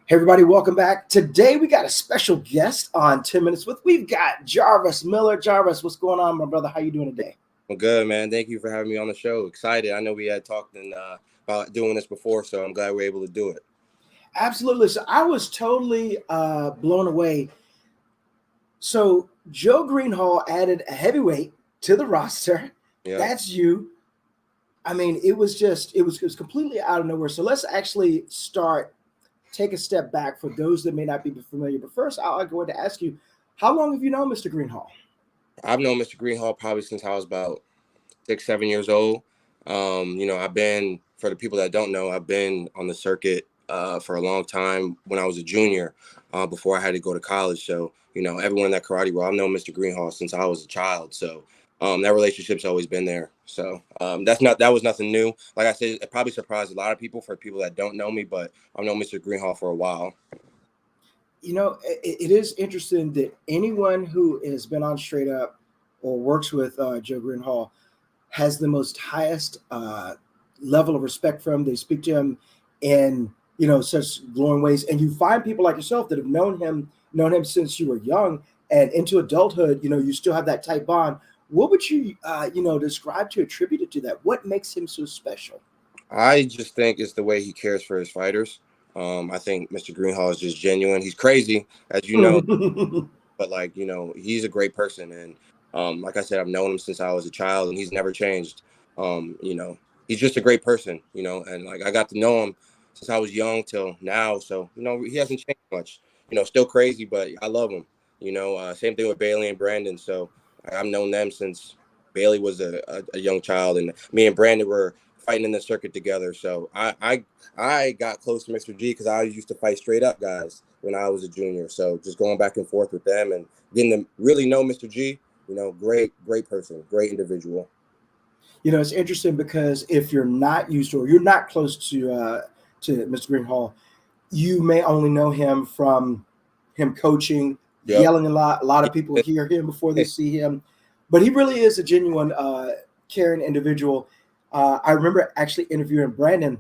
Hey everybody, welcome back. Today we got a special guest on 10 Minutes with. We've got Jarvis Miller. Jarvis, what's going on, my brother? How you doing today? I'm good, man. Thank you for having me on the show. Excited. I know we had talked about doing this before, so I'm glad we're able to do it. Absolutely. So I was totally blown away. So Joe Greenhall added a heavyweight to the roster. Yeah. That's you. I mean, it was completely out of nowhere. So let's actually take a step back for those that may not be familiar. But first, I'll go ahead to ask you, how long have you known Mr. Greenhall? I've known Mr. Greenhall probably since I was about 6, 7 years old. I've been, for the people that don't know, I've been on the circuit for a long time when I was a junior, before I had to go to college. So, everyone in that karate world, I've known Mr. Greenhall since I was a child. So that relationship's always been there. So that was nothing new. Like I said, it probably surprised a lot of people for people that don't know me, but I've known Mr. Greenhall for a while. It is interesting that anyone who has been on Straight Up or works with Joe Greenhall has the most highest level of respect for him. They speak to him in such glowing ways, and you find people like yourself that have known him since you were young and into adulthood. You still have that tight bond. What would you describe to attribute it to that? What makes him so special? I just think it's the way he cares for his fighters. I think Mr. Greenhall is just genuine. He's crazy, as you know, but he's a great person. And like I said, I've known him since I was a child, and he's never changed. He's just a great person, and I got to know him since I was young till now. So, he hasn't changed much, still crazy, but I love him, same thing with Bailey and Brandon. So I've known them since Bailey was a young child, and me and Brandon were fighting in the circuit together. So I got close to Mr. G because I used to fight Straight Up guys when I was a junior. So just going back and forth with them and getting to really know Mr. G, great person, great individual. It's interesting because if you're not used to or you're not close to Mr. Greenhall, you may only know him from him coaching, yelling a lot. A lot of people hear him before they see him, but he really is a genuine, caring individual. I remember actually interviewing Brandon,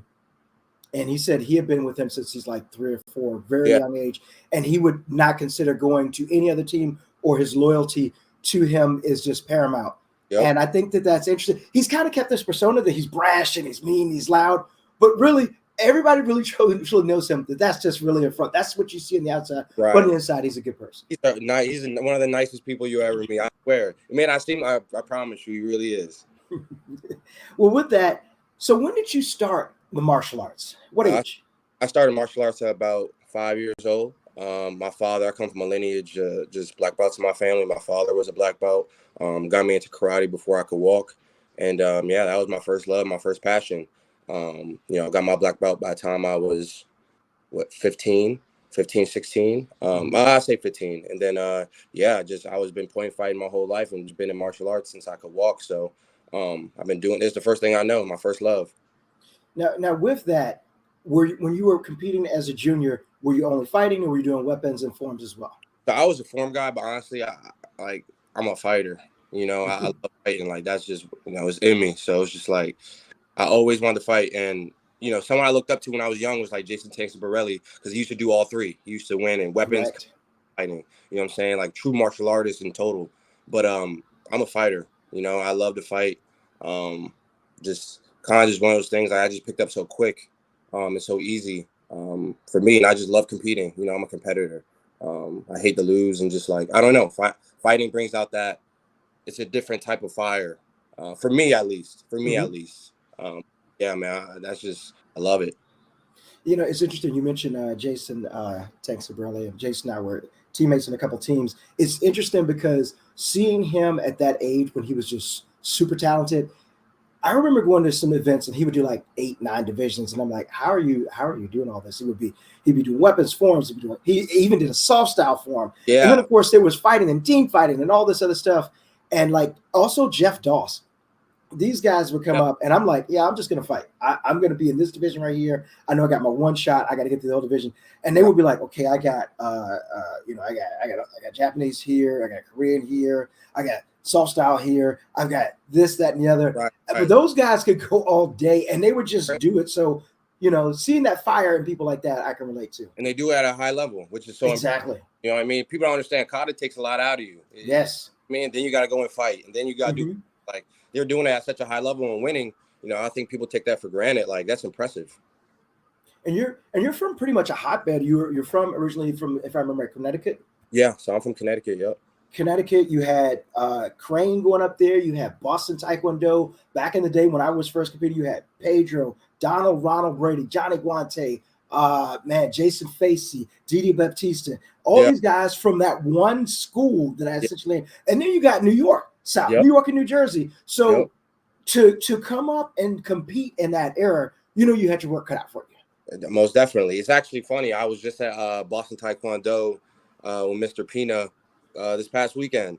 and he said he had been with him since he's like 3 or 4, very young age, and he would not consider going to any other team, or his loyalty to him is just paramount. And I think that that's interesting. He's kind of kept this persona that he's brash and he's mean, he's loud, but really everybody really truly knows him that that's just really in front. That's what you see on the outside, right. But on the inside, he's a good person. He's one of the nicest people you ever meet. I swear. I promise you, he really is. Well, with that, so when did you start the martial arts? What age? I started martial arts at about 5 years old. My father, I come from a lineage, just black belts in my family. My father was a black belt, got me into karate before I could walk. And that was my first love, my first passion. I got my black belt by the time I was, 15, 16. I say 15. And then, I was been point fighting my whole life and been in martial arts since I could walk. So I've been doing this. The first thing I know, my first love. Now with that, when you were competing as a junior, were you only fighting, or were you doing weapons and forms as well? So I was a form guy, but honestly, I'm a fighter. I love fighting. That's just it's in me. So it's just I always wanted to fight. And someone I looked up to when I was young was Jason Tanks Borelli, because he used to do all three. He used to win in weapons, right. Fighting. You know what I'm saying? True martial artist in total. But I'm a fighter. I love to fight. Just kind of just one of those things I just picked up so quick. It's so easy for me, and I just love competing. I'm a competitor. I hate to lose, and just I don't know. Fighting brings out that it's a different type of fire. For me, at least. That's just, I love it. It's interesting. You mentioned Jason Tanks Borelli, and Jason and I were teammates in a couple teams. It's interesting because seeing him at that age when he was just super talented. I remember going to some events and he would do 8, 9 divisions, and I'm like, how are you doing all this? He'd be doing weapons forms. He even did a soft style form. Yeah. And then of course there was fighting and team fighting and all this other stuff. And also Jeff Doss. These guys would come up and I'm like, yeah, I'm just gonna fight. I'm gonna be in this division right here. I know I got my one shot. I got to get to the whole division. And they would be like, okay, I got I got Japanese here. I got Korean here. I got soft style here. I've got this, that, and the other. Right. But those guys could go all day and they would just do it. So seeing that fire in people like that, I can relate to. And they do it at a high level, which is so exactly. You know what I mean? People don't understand. Kata takes a lot out of you. Yes. Man, then you got to go and fight, and then you got to do like they're doing it at such a high level and winning. I think people take that for granted. Like that's impressive. And you're from pretty much a hotbed. You're from originally from, if I remember, Connecticut. Yeah, so I'm from Connecticut. Yep. Connecticut. You had Crane going up there. You had Boston Taekwondo. Back in the day when I was first competing, you had Pedro, Donald, Ronald Brady, Johnny Guante, Jason Facey, Didi Baptista, all these guys from that one school that I essentially, and then you got New York, South, New York and New Jersey. So to come up and compete in that era, you had your work cut out for you. Most definitely. It's actually funny. I was just at Boston Taekwondo with Mr. Pina this past weekend.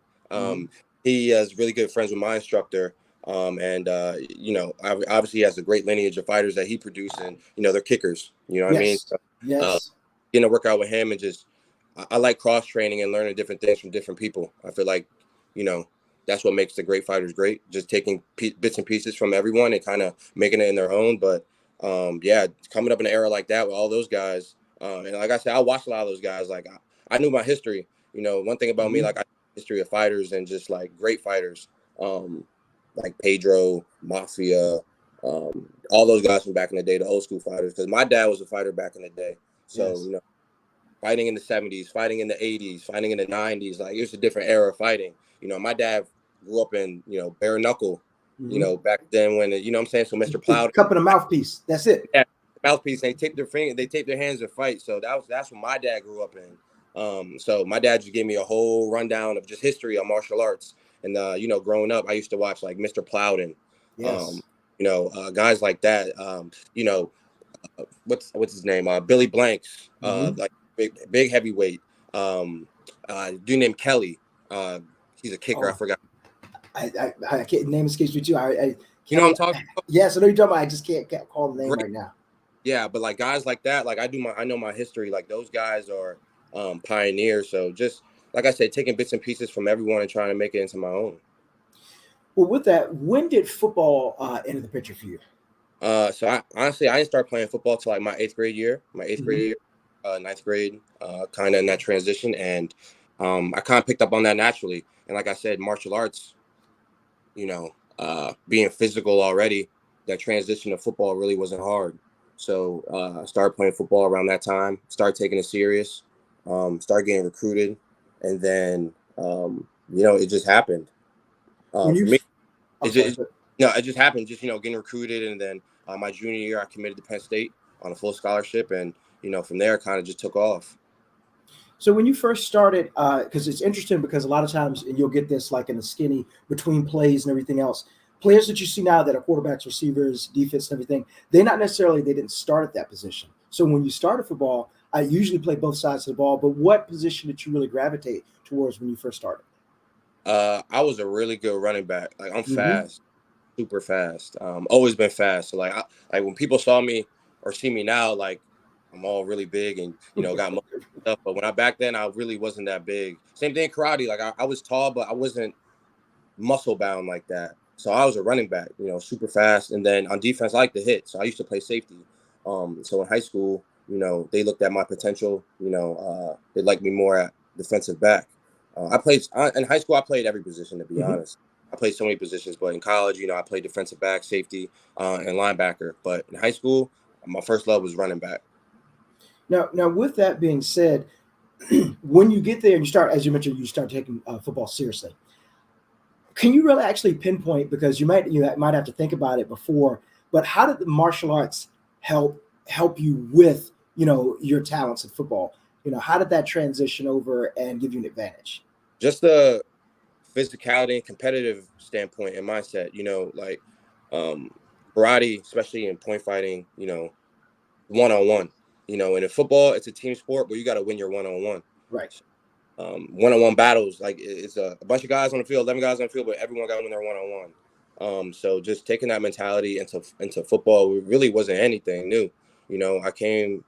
He is really good friends with my instructor. Obviously he has a great lineage of fighters that he produced, and they're kickers. You know what I mean? So, yes. Getting to work out with him and just I like cross training and learning different things from different people. I feel like that's what makes the great fighters great. Just taking bits and pieces from everyone and kind of making it in their own. But coming up in an era like that with all those guys, and like I said, I watched a lot of those guys. Like I knew my history. One thing about me, like I history of fighters and just like great fighters. Like Pedro, Mafia, all those guys from back in the day, the old school fighters. Because my dad was a fighter back in the day, so fighting in the 70s, fighting in the 80s, fighting in the 90s, like it was a different era of fighting. My dad grew up in bare knuckle, back then when what I'm saying. So Mr. Plowden, cup and a mouthpiece. That's it. Yeah, mouthpiece. They tape their hands to fight. So that's what my dad grew up in. So my dad just gave me a whole rundown of just history of martial arts. And growing up, I used to watch like Mr. Plowden, guys like that. What's his name? Billy Blanks, like big heavyweight. Dude named Kelly. He's a kicker. I forgot. I can't, name escapes me too. I you know what I'm talking about? Yes, I know you're talking about. I just can't call the name right now. Yeah, but like guys like that, like I know my history. Like those guys are pioneers. So just like I said, taking bits and pieces from everyone and trying to make it into my own. Well, with that, when did football enter the picture for you? So I didn't start playing football till like my eighth grade year, ninth grade, kind of in that transition. And I kind of picked up on that naturally. And like I said, martial arts, being physical already, that transition to football really wasn't hard. So I started playing football around that time, started taking it serious, started getting recruited. And then, it just happened. For me, it just happened, just, getting recruited. And then my junior year, I committed to Penn State on a full scholarship. And, from there, kind of just took off. So when you first started, because it's interesting because a lot of times, and you'll get this like in the skinny between plays and everything else, players that you see now that are quarterbacks, receivers, defense, and everything, they didn't start at that position. So when you started football, I usually play both sides of the ball, but what position did you really gravitate towards when you first started? I was a really good running back. Like I'm fast, super fast. Always been fast. So like when people saw me or see me now, like I'm all really big and got muscle and stuff. But back then I really wasn't that big. Same thing in karate. Like I was tall, but I wasn't muscle bound like that. So I was a running back, super fast. And then on defense, I like to hit. So I used to play safety. So in high school, they looked at my potential. They liked me more at defensive back. In high school, I played every position, to be honest. I played so many positions, but in college, I played defensive back, safety, and linebacker. But in high school, my first love was running back. Now, with that being said, when you get there and you start, as you mentioned, you start taking football seriously. Can you really actually pinpoint, because you might have to think about it before, but how did the martial arts help you with your talents in football? How did that transition over and give you an advantage? Just the physicality and competitive standpoint and mindset, like karate, especially in point fighting, one-on-one, and in football, it's a team sport, but you got to win your one-on-one. Right. One-on-one battles, like it's a bunch of guys on the field, 11 guys on the field, but everyone got to win their one-on-one. So just taking that mentality into football really wasn't anything new. I came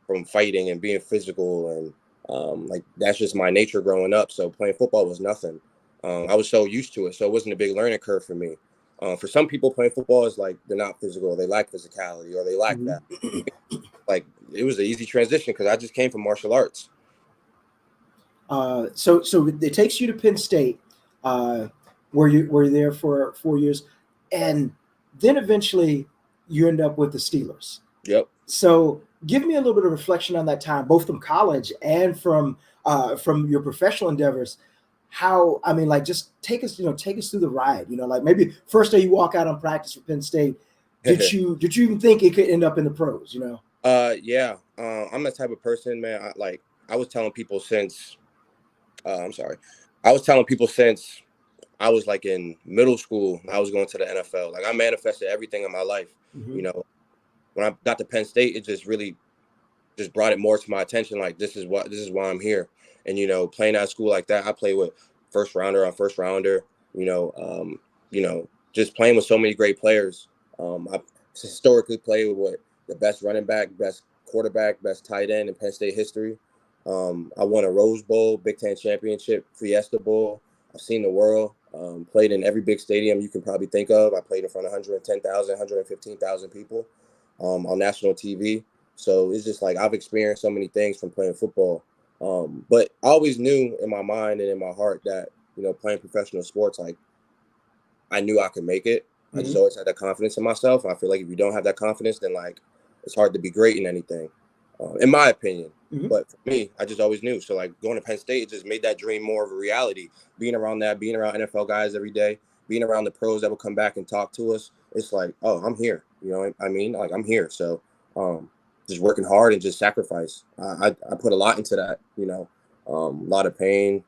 from fighting and being physical, and like that's just my nature growing up. So playing football was nothing. I was so used to it, so it wasn't a big learning curve for me. For some people, playing football is like they're not physical, they lack physicality, or they lack that. Like it was an easy transition because I just came from martial arts. So it takes you to Penn State, where you're there for 4 years, and then eventually you end up with the Steelers. Yep. So give me a little bit of reflection on that time, both from college and from your professional endeavors. How, I mean, like, just take us through the ride. Like maybe first day you walk out on practice for Penn State, did you even think it could end up in the pros? Yeah. I'm the type of person, man. I was telling people since. I'm sorry. I was telling people since I was like in middle school, I was going to the NFL. Like I manifested everything in my life. When I got to Penn State, it just really just brought it more to my attention. Like this is why I'm here. And playing at a school like that, I play with first rounder on first rounder. Just playing with so many great players. I historically played with the best running back, best quarterback, best tight end in Penn State history. I won a Rose Bowl, Big Ten championship, Fiesta Bowl. I've seen the world. Played in every big stadium you can probably think of. I played in front of 110,000, 115,000 people on national TV. So it's just like I've experienced so many things from playing football. But I always knew in my mind and in my heart that, playing professional sports, like I knew I could make it. I just always had that confidence in myself. I feel like if you don't have that confidence, then like it's hard to be great in anything, in my opinion. But for me, I just always knew. So like going to Penn State, it just made that dream more of a reality. Being around NFL guys every day, being around the pros that will come back and talk to us. It's like, oh, I'm here. Like I'm here. So just working hard and just sacrifice. I put a lot into that, a lot of pain,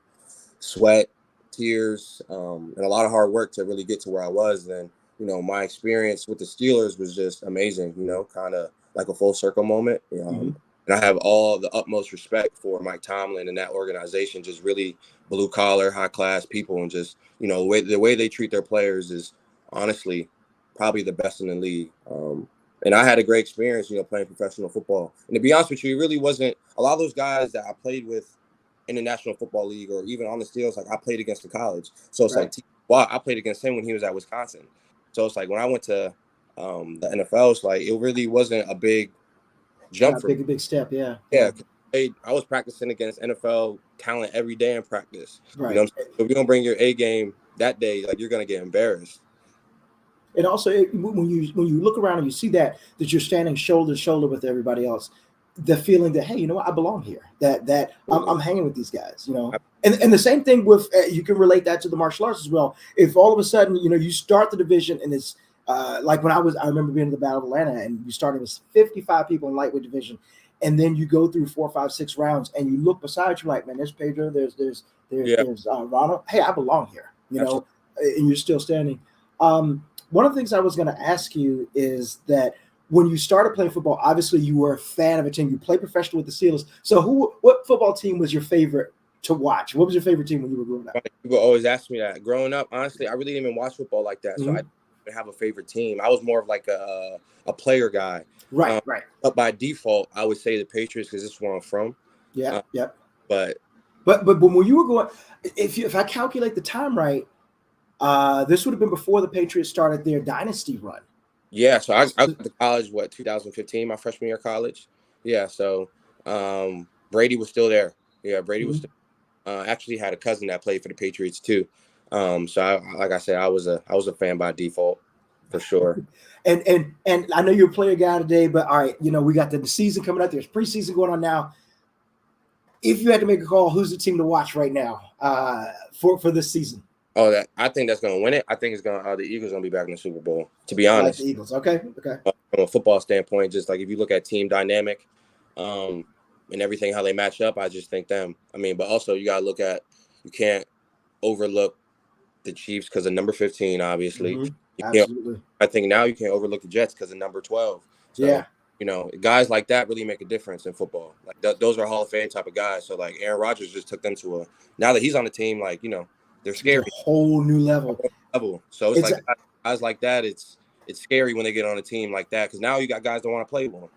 sweat, tears, and a lot of hard work to really get to where I was. And, my experience with the Steelers was just amazing, kind of like a full circle moment. And I have all the utmost respect for Mike Tomlin and that organization, just really blue collar, high class people. And just, the way they treat their players is honestly probably the best in the league. And I had a great experience, playing professional football. And to be honest with you, it really wasn't a lot of those guys that I played with in the National Football League or even on the Steelers. Like I played against in college. So it's like, I played against him when he was at Wisconsin. So it's like when I went to the NFL, it's like it really wasn't a big jump for me. Big step. Yeah. I was practicing against NFL talent every day in practice. Right. If you're gonna bring your A game that day, like you're gonna get embarrassed. And also, when you look around and you see that you're standing shoulder to shoulder with everybody else, the feeling that, hey, I belong here. That I'm hanging with these guys. And the same thing with you can relate that to the martial arts as well. If all of a sudden you start the division and it's like when I remember being in the Battle of Atlanta and you started with 55 people in lightweight division, and then you go through 4, 5, 6 rounds and you look beside you like, man, there's Pedro, there's Ronald. Hey, I belong here. And you're still standing. One of the things I was going to ask you is that when you started playing football, obviously you were a fan of a team. You played professional with the Steelers. So what football team was your favorite to watch? What was your favorite team when you were growing up? People always ask me that. Growing up, honestly, I really didn't even watch football like that. So I didn't have a favorite team. I was more of like a player guy. Right. But by default, I would say the Patriots because this is where I'm from. Yeah. But when you were going, if I calculate the time right, this would have been before the Patriots started their dynasty run. Yeah, so I went to college, 2015, my freshman year of college. Yeah, so Brady was still there. Yeah, Brady was still, actually had a cousin that played for the Patriots too. So like I said, I was a fan by default for sure. And I know you're a player guy today, but all right, we got the season coming up. There's preseason going on now. If you had to make a call, who's the team to watch right now for this season? Oh, I think that's going to win it. I think it's going the Eagles going to be back in the Super Bowl, to be honest. Like the Eagles. Okay. From a football standpoint, just like if you look at team dynamic and everything, how they match up, I just think them. I mean, but also you got to look at, you can't overlook the Chiefs because of number 15, obviously. Absolutely. I think now you can't overlook the Jets because of number 12. So, yeah. Guys like that really make a difference in football. Like those are Hall of Fame type of guys. So like Aaron Rodgers just took them to now that he's on the team, like, they're scary. It's a whole new level. So it's like guys like that. It's scary when they get on a team like that because now you got guys that want to play with them.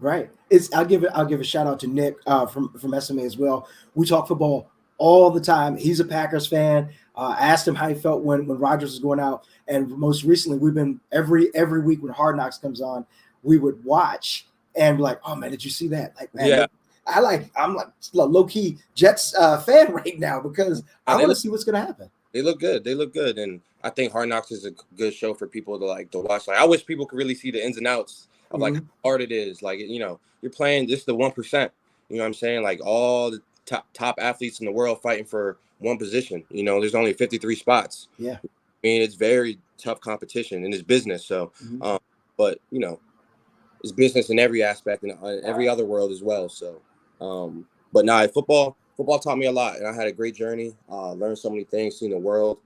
Right. I'll give a shout out to Nick from SMA as well. We talk football all the time. He's a Packers fan. I asked him how he felt when Rodgers was going out, and most recently, we've been every week when Hard Knocks comes on, we would watch and be like, "Oh man, did you see that?" Like, man, Yeah. I'm like low key Jets fan right now because I want to see what's going to happen. They look good. They look good, and I think Hard Knocks is a good show for people to watch. Like, I wish people could really see the ins and outs of like how hard it is. Like, you know, you're playing just the 1%. You know what I'm saying? Like, all the top athletes in the world fighting for one position. You know, there's only 53 spots. Yeah, I mean, it's very tough competition, and it's business. So, but you know, it's business in every aspect, and every other world as well. So, but nah, football taught me a lot, and I had a great journey. Learned so many things, seen the world.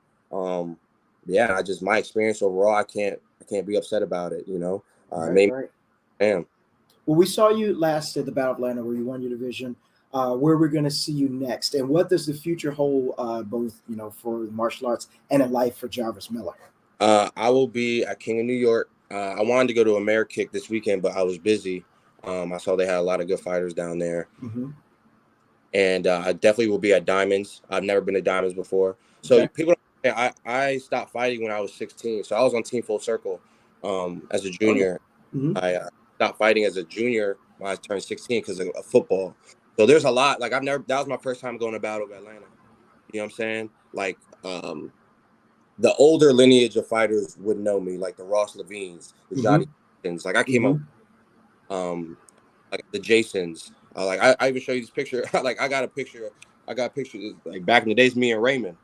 Yeah, my experience overall, I can't be upset about it. You know, right. Damn. Well, we saw you last at the Battle of Atlanta where you won your division. Where we're going to see you next, and what does the future hold, both for martial arts and in life for Jarvis Miller? I will be at King of New York. I wanted to go to AmeriKick this weekend, but I was busy. I saw they had a lot of good fighters down there. And I definitely will be at Diamonds. I've never been to Diamonds before. So people don't, I stopped fighting when I was 16. So I was on Team Full Circle as a junior. I stopped fighting as a junior when I turned 16 because of football. So there's a lot. Like, that was my first time going to Battle of Atlanta. You know what I'm saying? Like, the older lineage of fighters would know me, like the Ross Levines, the Johnny. Like, I came up like the Jasons. Like, I even show you this picture. Like, I got a picture like back in the days, me and Raymond.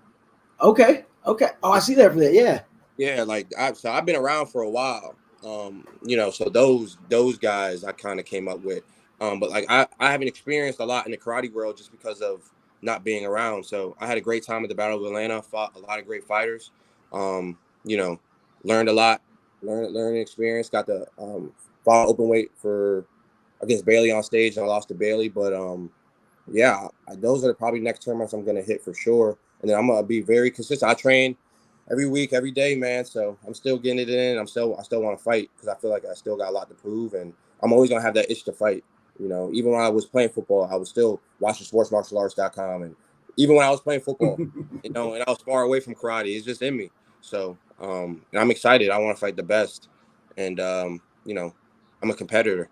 Okay. Oh, I see that for that. Yeah. Yeah, like I've been around for a while. So those guys I kind of came up with. But like I haven't experienced a lot in the karate world just because of not being around. So I had a great time at the Battle of Atlanta, fought a lot of great fighters. Learned a lot, learning experience, got to fought open weight against Bailey on stage, and I lost to Bailey. But yeah, those are probably next tournaments I'm gonna hit for sure. And then I'm gonna be very consistent. I train every week, every day, man. So I'm still getting it in. I still want to fight because I feel like I still got a lot to prove, and I'm always gonna have that itch to fight. You know, even when I was playing football, I was still watching SportMartialArts.com, and even when I was playing football, and I was far away from karate, it's just in me. So, and I'm excited. I want to fight the best, and I'm a competitor.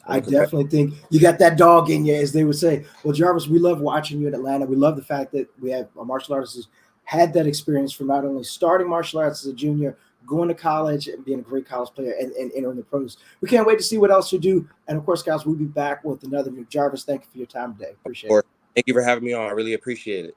I definitely think you got that dog in you, as they would say. Well, Jarvis, we love watching you in Atlanta. We love the fact that we have a martial artist who's had that experience from not only starting martial arts as a junior, going to college and being a great college player, and entering the pros. We can't wait to see what else you do. And of course, guys, we'll be back with another new Jarvis. Thank you for your time today. Appreciate it. Thank you for having me on. I really appreciate it.